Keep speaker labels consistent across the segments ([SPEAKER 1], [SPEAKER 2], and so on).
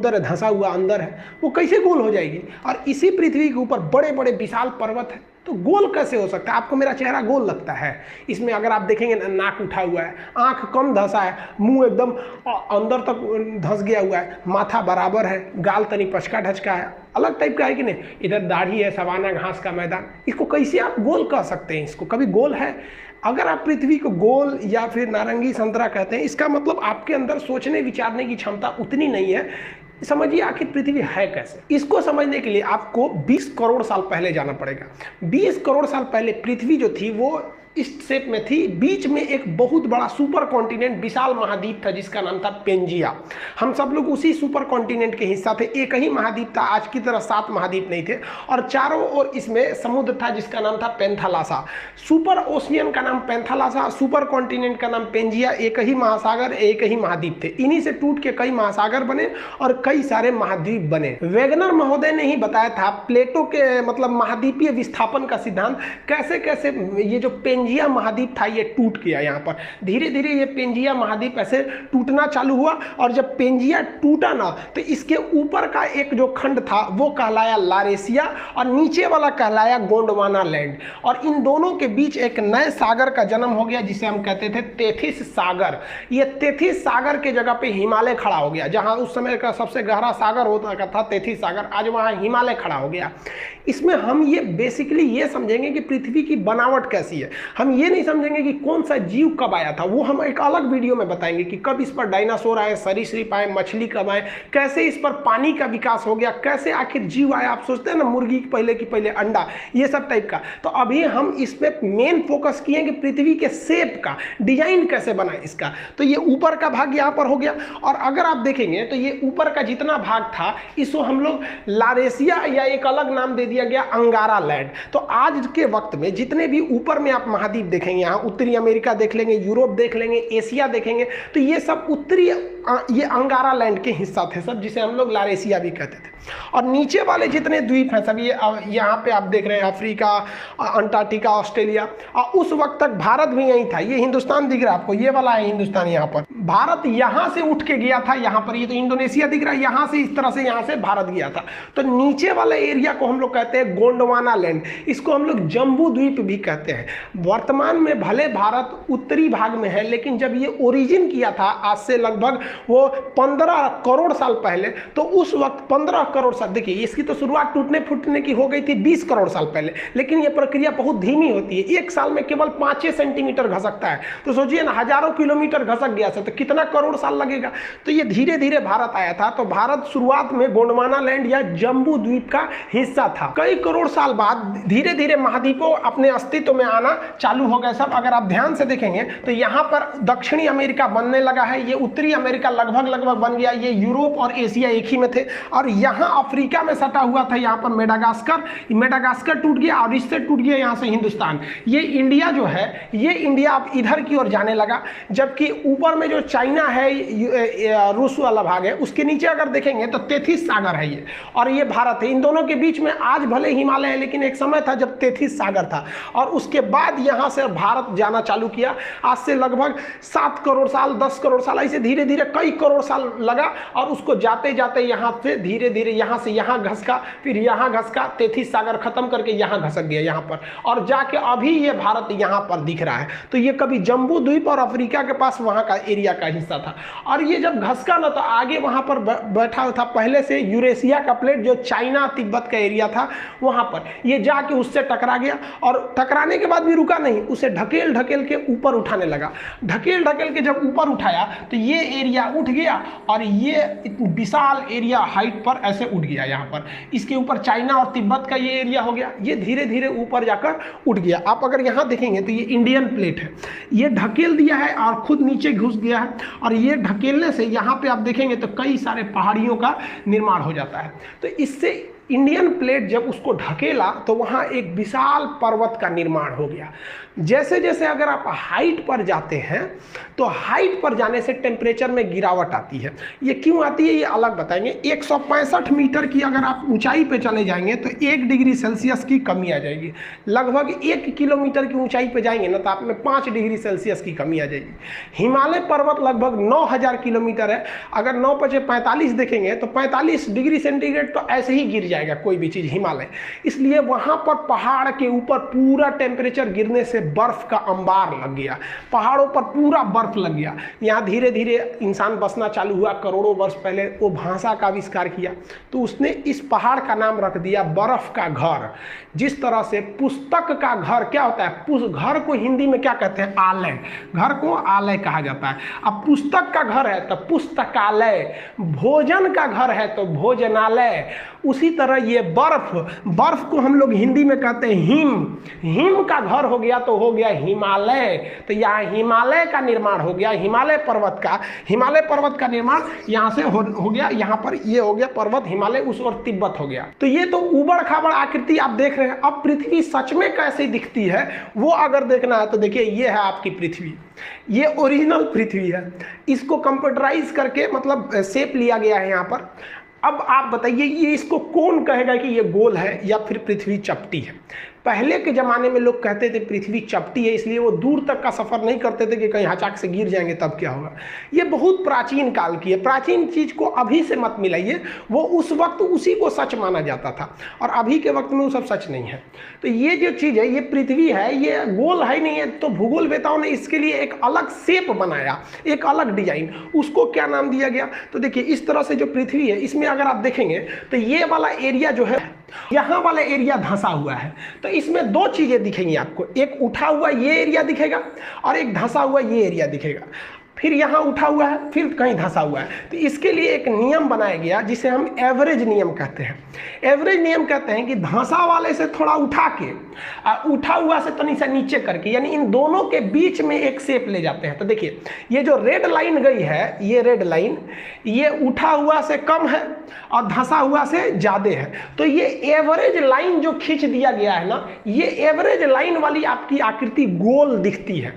[SPEAKER 1] समुद्र धंसा हुआ अंदर है, वो कैसे गोल हो जाएगी? और इसी पृथ्वी के ऊपर बड़े बड़े विशाल पर्वत है, तो गोल कैसे हो सकता है? आपको मेरा चेहरा गोल लगता है? इसमें अगर आप देखेंगे नाक उठा हुआ है, आंख कम धंसा है, मुंह एकदम अंदर तक धंस गया हुआ है, माथा बराबर है, गाल तनी पचका ढचका है, अलग टाइप का है कि नहीं, इधर दाढ़ी है, सवाना घास का मैदान, इसको कैसे आप गोल कह सकते हैं? इसको कभी गोल है? अगर आप पृथ्वी को गोल या फिर नारंगी संतरा कहते हैं, इसका मतलब आपके अंदर सोचने विचारने की क्षमता उतनी नहीं है। समझिए आखिर पृथ्वी है कैसे। इसको समझने के लिए आपको 20 करोड़ साल पहले जाना पड़ेगा। 20 करोड़ साल पहले पृथ्वी जो थी वो इस शेप में थी। बीच में एक बहुत बड़ा सुपर कॉन्टिनेंट, विशाल महाद्वीप था जिसका नाम था पेंजिया। हम सब लोग उसी सुपर कॉन्टिनेंट के हिस्सा थे। एक ही महाद्वीप था, आज की तरह 7 महाद्वीप नहीं थे, और चारों ओर इसमें समुद्र था जिसका नाम था पेंथालासा। सुपर ओशियन का नाम पेंथालासा, सुपर कॉन्टिनेंट का नाम पेंजिया। एक ही महासागर, एक ही महाद्वीप थे। इन्हीं से टूट के कई महासागर बने और कई सारे महाद्वीप बने। वेगनर महोदय ने ही बताया था प्लेटो के मतलब महाद्वीपीय विस्थापन का सिद्धांत, कैसे कैसे ये जो पेंजिया महाद्वीप था ये टूट गया। यहाँ पर धीरे धीरे ये पेंजिया महाद्वीप ऐसे टूटना चालू हुआ, और जब पेंजिया टूटा ना तो इसके ऊपर का एक जो खंड था वो कहलाया लारेशिया और नीचे वाला कहलाया गोंडवाना लैंड। और इन दोनों के बीच एक नए सागर का जन्म हो गया जिसे हम कहते थे तेथिस सागर। ये तेथिस सागर के जगह पे हिमालय खड़ा हो गया। जहां उस समय का सबसे गहरा सागर होता था तेथिस सागर, आज वहां हिमालय खड़ा हो गया। इसमें हम ये बेसिकली ये समझेंगे कि पृथ्वी की बनावट कैसी है। हम ये नहीं समझेंगे कि कौन सा जीव कब आया था, वो हम एक अलग वीडियो में बताएंगे कि कब इस पर डायनासोर आए, सरीसृप आए, मछली कब आए, कैसे इस पर पानी का विकास हो गया, कैसे आखिर जीव आया। आप सोचते हैं ना मुर्गी की पहले अंडा, ये सब टाइप का। तो अभी हम इस पे मेन फोकस किए कि पृथ्वी के शेप का डिजाइन कैसे बना इसका। तो ये ऊपर का भाग यहाँ पर हो गया, और अगर आप देखेंगे तो ये ऊपर का जितना भाग था इसको हम लोग लारेशिया या एक अलग नाम दे दिया गया अंगारा लैंड। तो आज के वक्त में जितने भी ऊपर में आप महाद्वीप देखेंगे, यहाँ उत्तरी अमेरिका देख लेंगे, यूरोप देख लेंगे, एशिया देखेंगे, तो ये सब उत्तरी ये अंगारा लैंड के हिस्सा थे सब, जिसे हम लोग लारेशिया भी कहते थे। और नीचे वाले जितने द्वीप हैं सब ये यहाँ पे आप देख रहे हैं अफ्रीका, अंटार्कटिका, ऑस्ट्रेलिया, और उस वक्त तक भारत भी यही था। ये हिंदुस्तान दिख रहा है आपको, ये वाला है हिंदुस्तान। यहाँ पर भारत यहाँ से उठ के गया था, यहाँ पर ये तो इंडोनेशिया दिख रहा है, यहाँ से इस तरह से यहाँ से भारत गया था। तो नीचे वाले एरिया को हम लोग कहते हैं गोंडवाना लैंड, इसको हम लोग जम्बू द्वीप भी कहते हैं। वर्तमान में भले भारत उत्तरी भाग में है, लेकिन जब ये ओरिजिन किया था आज से लगभग वो 15 करोड़ साल पहले, तो उस वक्त 15 करोड़ साल, देखिए इसकी तो शुरुआत टूटने फूटने की हो गई थी 20 करोड़ साल पहले, लेकिन ये प्रक्रिया बहुत धीमी होती है। एक साल में केवल 5 सेंटीमीटर घसकता है, तो सोचिए ना हजारों किलोमीटर घसक गया था तो कितना करोड़ साल लगेगा। तो ये धीरे धीरे भारत आया था। तो भारत शुरुआत में गोंडवाना लैंड या जम्बू द्वीप का हिस्सा था। कई करोड़ साल बाद धीरे धीरे महाद्वीपों अपने अस्तित्व में आना चालू हो गए सब। अगर आप ध्यान से देखेंगे तो यहाँ पर दक्षिणी अमेरिका बनने लगा है, ये उत्तरी अमेरिका लगभग बन गया, ये यूरोप और एशिया एक ही में थे, और यहाँ अफ्रीका में सटा हुआ था यहाँ पर मेडागास्कर टूट गया, और इससे टूट गया यहाँ से हिंदुस्तान। ये इंडिया जो है, ये इंडिया अब इधर की ओर जाने लगा, जबकि ऊपर में जो चाइना है, रूस वाला भाग है, उसके नीचे अगर देखेंगे तो तेथिस सागर है ये, और ये भारत है। इन दोनों के बीच में आज भले हिमालय है, लेकिन एक समय था जब तेथिस सागर था, और उसके बाद यहाँ से भारत जाना चालू किया। आज से लगभग 7 करोड़ साल, 10 करोड़ साल, ऐसे धीरे धीरे कई करोड़ साल लगा, और उसको जाते जाते यहाँ से धीरे धीरे यहाँ से यहाँ घसका, फिर यहाँ घसका, तेथिस सागर खत्म करके यहाँ घसक गया यहाँ पर, और जाके अभी ये भारत यहाँ पर दिख रहा है। तो ये कभी जम्बू द्वीप और अफ्रीका के पास वहाँ का एरिया का हिस्सा था, और ये जब घसका ना तो आगे वहाँ पर बैठा था पहले से यूरेशिया का प्लेट, जो चाइना तिब्बत का एरिया था, वहाँ पर ये जाके उससे टकरा गया, और टकराने के बाद भी रुका नहीं, उसे ढकेल ढकेल के ऊपर उठाने लगा। ढकेल ढकेल के जब ऊपर उठाया तो ये एरिया उठ गया, और ये विशाल एरिया हाइट पर ऐसे उठ गया यहाँ पर। इसके ऊपर चाइना और तिब्बत का ये एरिया हो गया, ये धीरे धीरे ऊपर जाकर उठ गया। आप अगर यहाँ देखेंगे तो ये इंडियन प्लेट है, ये ढकेल दिया है और खुद नीचे घुस गया है, और ये ढकेलने से यहाँ पे आप देखेंगे तो कई सारे पहाड़ियों का निर्माण हो जाता है। तो इससे इंडियन प्लेट जब उसको ढकेला तो वहाँ एक विशाल पर्वत का निर्माण हो गया। जैसे जैसे अगर आप हाइट पर जाते हैं तो हाइट पर जाने से टेम्परेचर में गिरावट आती है। ये क्यों आती है ये अलग बताएंगे। 165 मीटर की अगर आप ऊंचाई पे चले जाएंगे तो 1 डिग्री सेल्सियस की कमी आ जाएगी। लगभग 1 किलोमीटर की ऊंचाई पे जाएंगे ना तो आप में 5 डिग्री सेल्सियस की कमी आ जाएगी। हिमालय पर्वत लगभग 9000 किलोमीटर है। अगर 9 × 45 देखेंगे तो 45 डिग्री सेंटीग्रेड तो ऐसे ही गिर जाएगा कोई भी चीज़ हिमालय। इसलिए वहाँ पर पहाड़ के ऊपर पूरा टेम्परेचर गिरने से बर्फ का अंबार लग गया, पहाड़ों पर पूरा बर्फ लग गया। यहाँ धीरे धीरे इंसान बसना चालू हुआ। करोड़ों वर्ष पहले वो भाषा का आविष्कार किया तो उसने इस पहाड़ का नाम रख दिया बर्फ का घर। जिस तरह से पुस्तक का घर क्या होता है, घर को हिंदी में क्या कहते हैं, आलय। घर को आलय कहा जाता है। अब पुस्तक का घर है तो पुस्तकालय, भोजन का घर है तो भोजनालय। उसी तरह ये बर्फ को हम लोग हिंदी में कहते हैं हिम का घर हो गया तो हो गया हिमालय। तो यहाँ हिमालय का निर्माण हो गया, हिमालय पर्वत का निर्माण यहाँ से हो गया। यहाँ पर ये हो गया पर्वत हिमालय, उस और तिब्बत हो गया। तो ये तो उबड़ खाबड़ आकृति आप देख रहे हैं। अब पृथ्वी सच में कैसे दिखती है वो अगर देखना है तो देखिए ये है आपकी पृथ्वी, ये ओरिजिनल पृथ्वी है। इसको कंप्यूटराइज करके मतलब शेप लिया गया है यहाँ पर। अब आप बताइए ये इसको कौन कहेगा कि ये गोल है या फिर पृथ्वी चपटी है। पहले के ज़माने में लोग कहते थे पृथ्वी चपटी है, इसलिए वो दूर तक का सफ़र नहीं करते थे कि कहीं अचानक से गिर जाएंगे तब क्या होगा। ये बहुत प्राचीन काल की है। प्राचीन चीज़ को अभी से मत मिलाइए, वो उस वक्त उसी को सच माना जाता था और अभी के वक्त में वो सब सच नहीं है। तो ये जो चीज़ है ये पृथ्वी है, ये गोल है नहीं है। तो भूगोलवेताओं ने इसके लिए एक अलग शेप बनाया, एक अलग डिजाइन, उसको क्या नाम दिया गया। तो देखिए इस तरह से जो पृथ्वी है इसमें अगर आप देखेंगे तो ये वाला एरिया जो है यहाँ वाला एरिया धंसा हुआ है। तो इसमें दो चीजें दिखेंगी आपको, एक उठा हुआ ये एरिया दिखेगा और एक धंसा हुआ ये एरिया दिखेगा। फिर यहाँ उठा हुआ है, फिर कहीं धंसा हुआ है। तो इसके लिए एक नियम बनाया गया जिसे हम एवरेज नियम कहते हैं। एवरेज नियम कहते हैं कि धंसा वाले से थोड़ा उठा के उठा हुआ से तनी सा नीचे करके, यानी इन दोनों के बीच में एक शेप ले जाते हैं। तो देखिए ये जो रेड लाइन गई है, ये रेड लाइन ये उठा हुआ से कम है और धंसा हुआ से ज़्यादा है। तो ये एवरेज लाइन जो खींच दिया गया है ना, ये एवरेज लाइन वाली आपकी आकृति गोल दिखती है।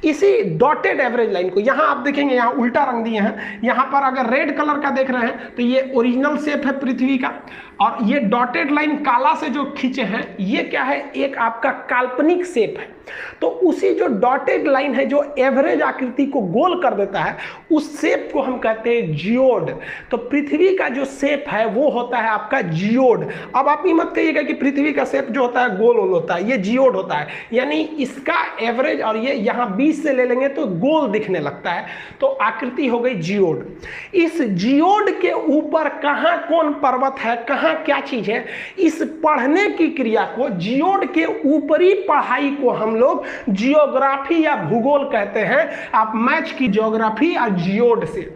[SPEAKER 1] इसी डॉटेड एवरेज लाइन को यहाँ आप देखेंगे, यहाँ उल्टा रंग दिए हैं। यहाँ पर अगर रेड कलर का देख रहे हैं तो ये ओरिजिनल शेप है पृथ्वी का, और ये डॉटेड लाइन काला से जो खींचे हैं ये क्या है, एक आपका काल्पनिक शेप है। तो उसी जो डॉटेड लाइन है जो एवरेज आकृति को गोल कर देता है, उस शेप को हम कहते हैं जियोड। तो पृथ्वी का जो शेप है वो होता है आपका जियोड। अब आप ये मत कहिएगा कि पृथ्वी का शेप जो होता है गोल होता है, ये जियोड होता है। यानी इसका एवरेज और ये यहाँ 20 से ले लेंगे तो गोल दिखने लगता है, तो आकृति हो गई जियोड। इस जियोड के ऊपर कहाँ कौन पर्वत है, कहाँ क्या चीज है, इस पढ़ने की क्रिया को, जियोड के ऊपरी पढ़ाई को हम लोग जियोग्राफी या भूगोल कहते हैं। आप मैच की जियोग्राफी और जियोड से।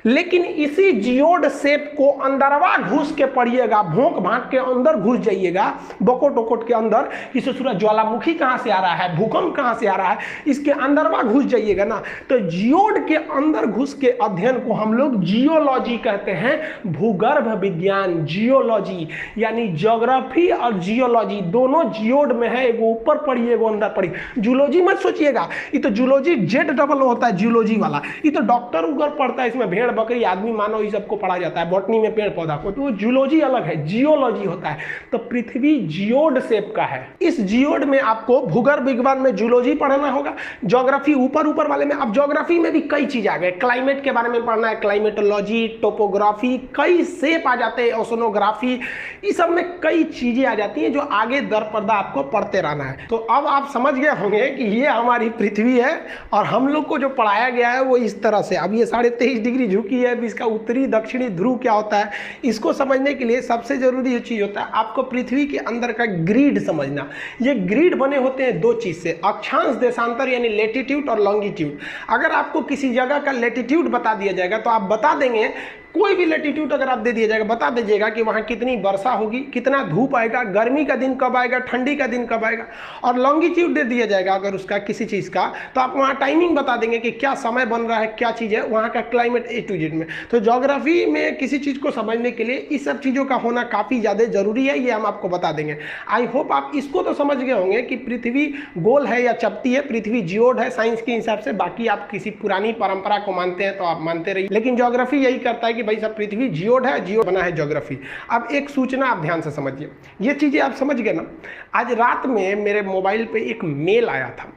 [SPEAKER 1] लेकिन इसी जियोड शेप को अंदरवा घुस के पढ़िएगा, भोंक भांक के अंदर घुस जाइएगा, बकोट वकोट के अंदर, इसे सूरज ज्वालामुखी कहाँ से आ रहा है, भूकंप कहाँ से आ रहा है, इसके अंदरवा घुस जाइएगा ना, तो जियोड के अंदर घुस के अध्ययन को हम लोग जियोलॉजी कहते हैं। भूगर्भ विज्ञान, जियोलॉजी, यानी ज्योग्राफी और जियोलॉजी दोनों जियोड में है। एगो ऊपर पढ़ी एगो अंदर पढ़ी। जूलॉजी मत सोचिएगा, ये तो जूलॉजी जेड डबल होता है जियोलॉजी वाला। ये तो डॉक्टर उगर पढ़ता है, इसमें भेड़ बकरी आदमी मानव ये सबको पढ़ा जाता है, बॉटनी में पेड़ पौधा को। तो जूलॉजी अलग है, जियोलॉजी होता है। तो पृथ्वी जियोड शेप का है। इस जियोड में आपको भूगर्भ विज्ञान में जूलॉजी पढ़ना होगा, ज्योग्राफी ऊपर वाले में। अब ज्योग्राफी में भी कई चीज आ गए, क्लाइमेट के बारे में पढ़ना है, क्लाइमेटोलॉजी, टोपोग्राफी, कई शेप आ जाते हैं, ओशनोग्राफी, इस सब में कई चीजें आ जाती हैं जो आगे दर पर्दा आपको पढ़ते रहना है। तो अब आप समझ गए होंगे कि ये हमारी पृथ्वी है और हम लोग को जो पढ़ाया गया है वो इस तरह से। अब ये 23.5 डिग्री झुकी है, अब इसका उत्तरी दक्षिणी ध्रुव क्या होता है, इसको समझने के लिए सबसे जरूरी चीज होता है आपको पृथ्वी के अंदर का ग्रिड समझना। ये ग्रिड बने होते हैं दो चीज से, अक्षांश देशांतर यानी लेटीट्यूड और लॉन्गिट्यूड। अगर आपको किसी जगह का लेटीट्यूड बता दिया जाएगा तो आप बता देंगे कोई भी लेटीट्यूड अगर आप दे दिया जाएगा, बता दीजिएगा कि वहाँ कितनी वर्षा होगी, कितना धूप आएगा, गर्मी का दिन कब आएगा, ठंडी का दिन कब आएगा, और लॉन्गिट्यूड दे दिया जाएगा अगर उसका किसी चीज़ का, तो आप वहाँ टाइमिंग बता देंगे कि क्या समय बन रहा है, क्या चीज़ है, वहाँ का क्लाइमेट A to Z में। तो ज्योग्राफी में किसी चीज़ को समझने के लिए इस सब चीज़ों का होना काफ़ी ज़्यादा ज़रूरी है, ये हम आपको बता देंगे। आई होप आप इसको तो समझ गए होंगे कि पृथ्वी गोल है या चपटी है, पृथ्वी जियोड है साइंस के हिसाब से। बाकी आप किसी पुरानी परंपरा को मानते हैं तो आप मानते रहिए, लेकिन ज्योग्राफी यही करता है कि भाई साहब पृथ्वी जियोड है, जियो बना है ज्योग्राफी। अब एक सूचना आप ध्यान से समझिए, ये चीज़ें आप समझ गए ना। आज रात में मेरे मोबाइल पे एक मेल आया था,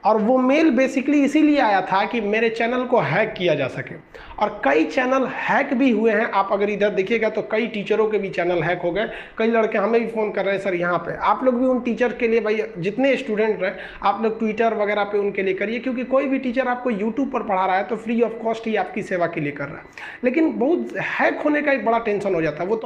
[SPEAKER 1] और वो मेल बेसिकली इसीलिए आया था कि मेरे चैनल को हैक किया जा सके, और कई चैनल हैक भी हुए हैं। आप अगर इधर देखिएगा तो कई टीचरों के भी चैनल हैक हो गए। कई लड़के हमें भी फ़ोन कर रहे हैं, सर यहाँ पे आप लोग भी उन टीचर के लिए, भाई जितने स्टूडेंट हैं आप लोग ट्विटर वगैरह पे उनके लिए करिए, क्योंकि कोई भी टीचर आपको यूट्यूब पर पढ़ा रहा है तो फ्री ऑफ कॉस्ट ही आपकी सेवा के लिए कर रहा है। लेकिन बहुत हैक होने का एक बड़ा टेंशन हो जाता है, वो तो